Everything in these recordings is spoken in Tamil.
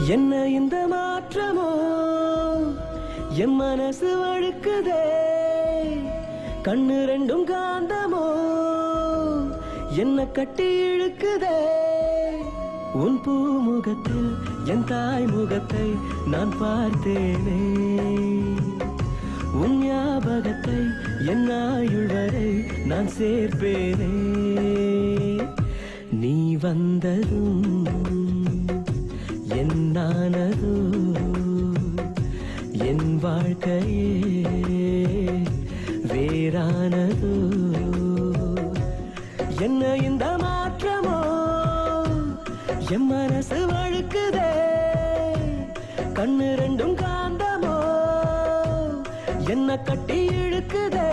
என்ன இந்த மாற்றமோ என் மனசு வழுக்குதே கண்ணு ரெண்டும் காந்தமோ என்ன கட்டி இழுக்குதே உன் பூமுகத்தில் என் தாய் முகத்தை நான் பார்த்தேனே உன் ஞாபகத்தை என் ஆயுள் வரை நான் சேர்ப்பேனே நீ வந்ததும் என்னானதோ என் வாழ்க்கையே வேறானதோ என்ன இந்த மாற்றமோ என் மனசு வழுக்குதே கண்ணு ரெண்டும் காந்தமோ என்ன கட்டி இழுக்குதே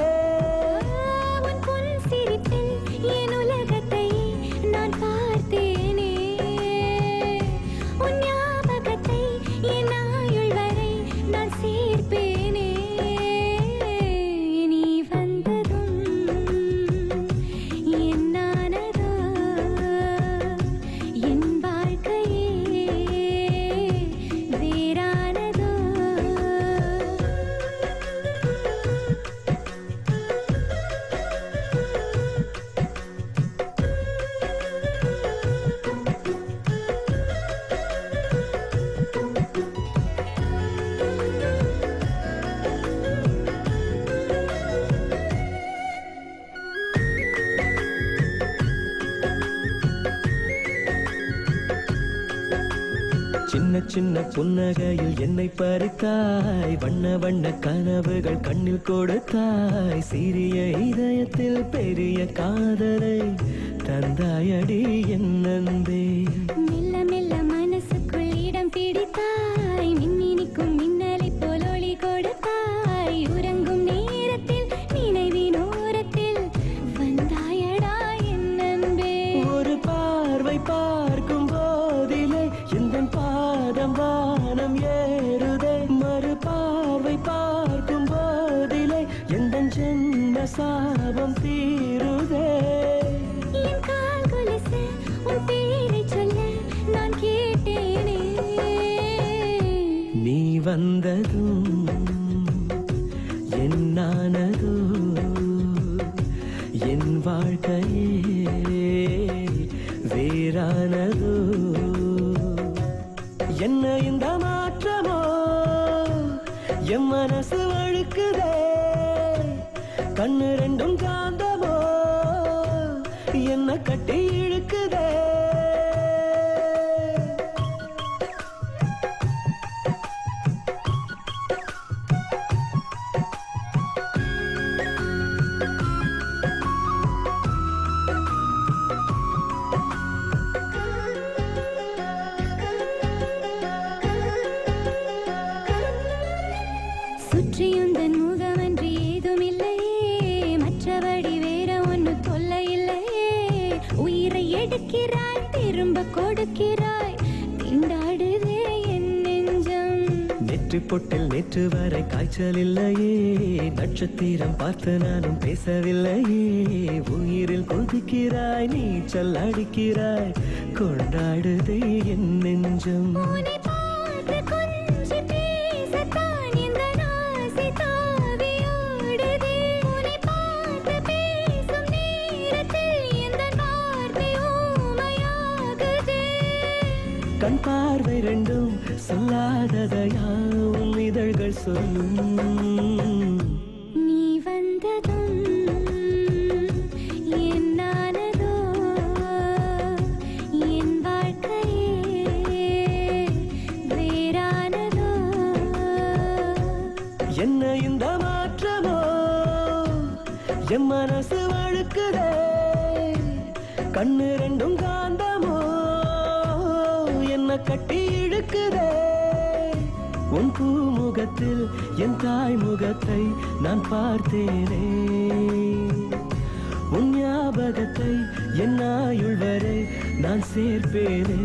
சின்ன சின்ன புன்னகையில் என்னை பறித்தாய் வண்ண வண்ண கனவுகள் கண்ணில் கொடுத்தாய் சிறிய இதயத்தில் பெரிய காதலை தந்தாயடி என் அன்பே மெல்ல மெல்ல மனசுக்குள் இடம் பிடித்தாய் மின்னினிக்கும் மின்னலை போல் ஒளி கொடுத்தாய் உறங்கும் நேரத்தில் நினைவின் ஓரத்தில் வந்தாயடா என் அன்பே ஒரு பார்வை பார்க்கும் போதிலே இந்த பாதம் வானம் ஏறுதே மறு பார்வை பார்க்கும் போதிலே எந்த ஜென்ம சாபம் தீருதே என் கால் கொலுசு உன் பேரை சொல்ல நான் கேட்டேனே நீ வந்ததும் என்னானதோ என் வாழ்க்கையே வேறானதோ என்ன இந்த மாற்றமோ என் மனசு வழுக்குதே கண்ணு ரெண்டும் காந்தமோ என்ன கட்டி இழுக்குதே சுற்றியுந்தன் முகமன்றி ஏதுமில்லையே மற்றபடி வேற ஒன்று தொல்லை இல்லையே உயிரை எடுக்கிறாய் திரும்ப கொடுக்கிறாய் திண்டாடுதே என் நெஞ்சம் நெற்றி பொட்டில் நேற்று வரை காய்ச்சல் இல்லையே நட்சத்திரம் பார்த்து நானும் பேசவில்லையே உயிரில் கொதிக்கிறாய் நீச்சல் அடிக்கிறாய் கொண்டாடுதே என் நெஞ்சம் கண் பார்வை ரெண்டும் சொல்லாததையாவும் இதழ்கள் சொல்லும் நீ வந்ததும் என்னானதோ என் வாழ்க்கையே வேறானதோ என்ன இந்த மாற்றமோ என் மனசு வழுக்குதே கண்ணு ரெண்டும் காந்தமோ என்ன கட்டி இழுக்குதே உன் பூமுகத்தில் என் தாய் முகத்தை நான் பார்த்தேனே உன் ஞாபகத்தை என் ஆயுள் வரை நான் சேர்ப்பேனே